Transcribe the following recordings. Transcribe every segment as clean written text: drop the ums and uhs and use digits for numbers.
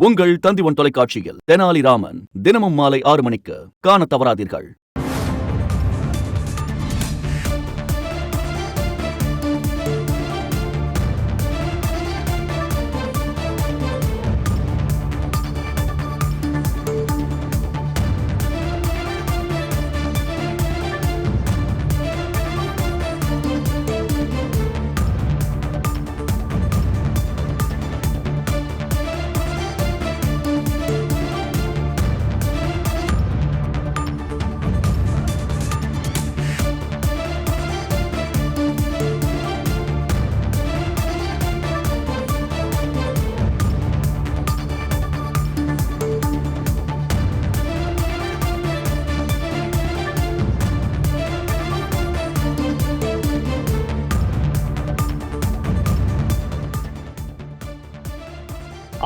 உங்கள் தந்திவன் தொலைக்காட்சியில் தெனாலிராமன் தினமும் மாலை 6 மணிக்கு காணத் தவறாதீர்கள்.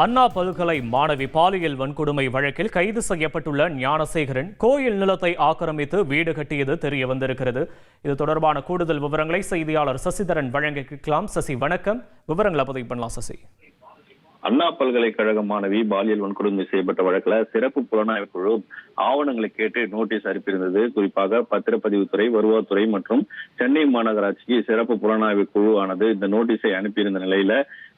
அண்ணா பல்கலை மாணவி பாலியல் வன்கொடுமை வழக்கில் கைது செய்யப்பட்டுள்ள ஞானசேகரன் கோயில் நிலத்தை ஆக்கிரமித்து வீடு கட்டியது தெரிய வந்திருக்கிறது. இது தொடர்பான கூடுதல் விவரங்களை செய்தியாளர் சசிதரன் வழங்க கேட்கலாம். சசி, வணக்கம். விவரங்களை பதிவு பண்ணலாம். சசி, அண்ணா பல்கலைக்கழக மாணவி பாலியல் வன்கொடுமை செய்யப்பட்ட வழக்குல சிறப்பு புலனாய்வு குழு ஆவணங்களை கேட்டு நோட்டீஸ் அனுப்பியிருந்தது. குறிப்பாக பத்திரப்பதிவுத்துறை, வருவாய்த்துறை மற்றும் சென்னை மாநகராட்சிக்கு சிறப்பு புலனாய்வு குழு ஆனது இந்த நோட்டீஸை அனுப்பியிருந்த நிலையில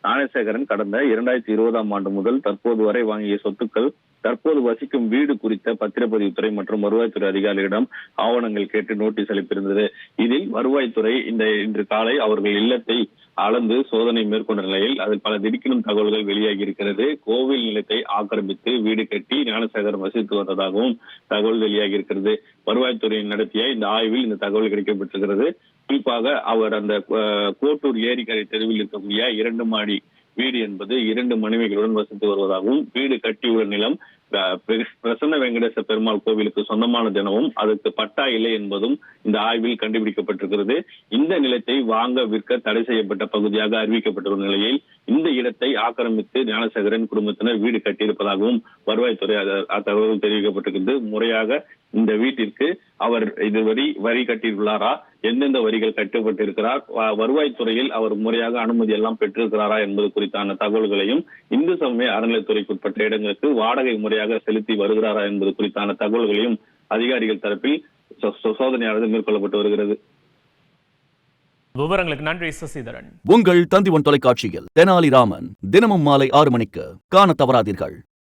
ஞானசேகரன் கடந்த 2020ஆம் ஆண்டு முதல் தற்போது வரை வாங்கிய சொத்துக்கள், தற்போது வசிக்கும் வீடு குறித்த பத்திரப்பதிவுத்துறை மற்றும் வருவாய்த்துறை அதிகாரிகளிடம் ஆவணங்கள் கேட்டு நோட்டீஸ் அளிப்பிருந்தது. இதில் வருவாய்த்துறை இன்று காலை அவர்கள் இல்லத்தை அளந்து சோதனை மேற்கொண்ட நிலையில் அதில் பல திடுக்கிடும் தகவல்கள் வெளியாகி இருக்கிறது. கோவில் நிலத்தை ஆக்கிரமித்து வீடு கட்டி ஞானசேகரன் வசித்து வந்ததாகவும் தகவல் வெளியாகி இருக்கிறது. வருவாய்த்துறையின் நடத்திய இந்த ஆய்வில் இந்த தகவல் கிடைக்கப்பட்டிருக்கிறது. குறிப்பாக அவர் அந்த கோட்டூர் ஏரிக்கரை தெருவில் இருக்கக்கூடிய 2 மாடி வீடு என்பது 2 மனைவிகளுடன் வசித்து வருவதாகவும், வீடு கட்டியுள்ள நிலம் பிரசன்ன வெங்கடேச பெருமாள் கோவிலுக்கு சொந்தமானது எனவும் அதற்கு பட்டா இல்லை என்பதும் இந்த ஆய்வில் கண்டுபிடிக்கப்பட்டிருக்கிறது. இந்த நிலத்தை வாங்க விற்க தடை செய்யப்பட்ட பகுதியாக அறிவிக்கப்பட்டுள்ள நிலையில் இந்த இடத்தை ஆக்கிரமித்து ஞானசேகரன் குடும்பத்தினர் வீடு கட்டியிருப்பதாகவும் வருவாய்த்துறை தகவல் தெரிவிக்கப்பட்டிருக்கிறது. முறையாக இந்த வீட்டிற்கு அவர் இதுவரை வரி கட்டியுள்ளாரா, எந்தெந்த வரிகள் கட்டப்பட்டிருக்கிறார், வருவாய்த்துறையில் அவர் முறையாக அனுமதி எல்லாம் பெற்றிருக்கிறாரா என்பது குறித்தான தகவல்களையும், இந்து சமய அறநிலைத்துறைக்குட்பட்ட இடங்களுக்கு வாடகை முறையாக செலுத்தி வருகிறாரா என்பது குறித்தான தகவல்களையும் அதிகாரிகள் தரப்பில் சோதனையானது மேற்கொள்ளப்பட்டு வருகிறது. விவரங்களுக்கு நன்றி சசிதரன். உங்கள் தந்திவன் தொலைக்காட்சியில் தெனாலிராமன் தினமும் மாலை 6 மணிக்கு காணத் தவறாதீர்கள்.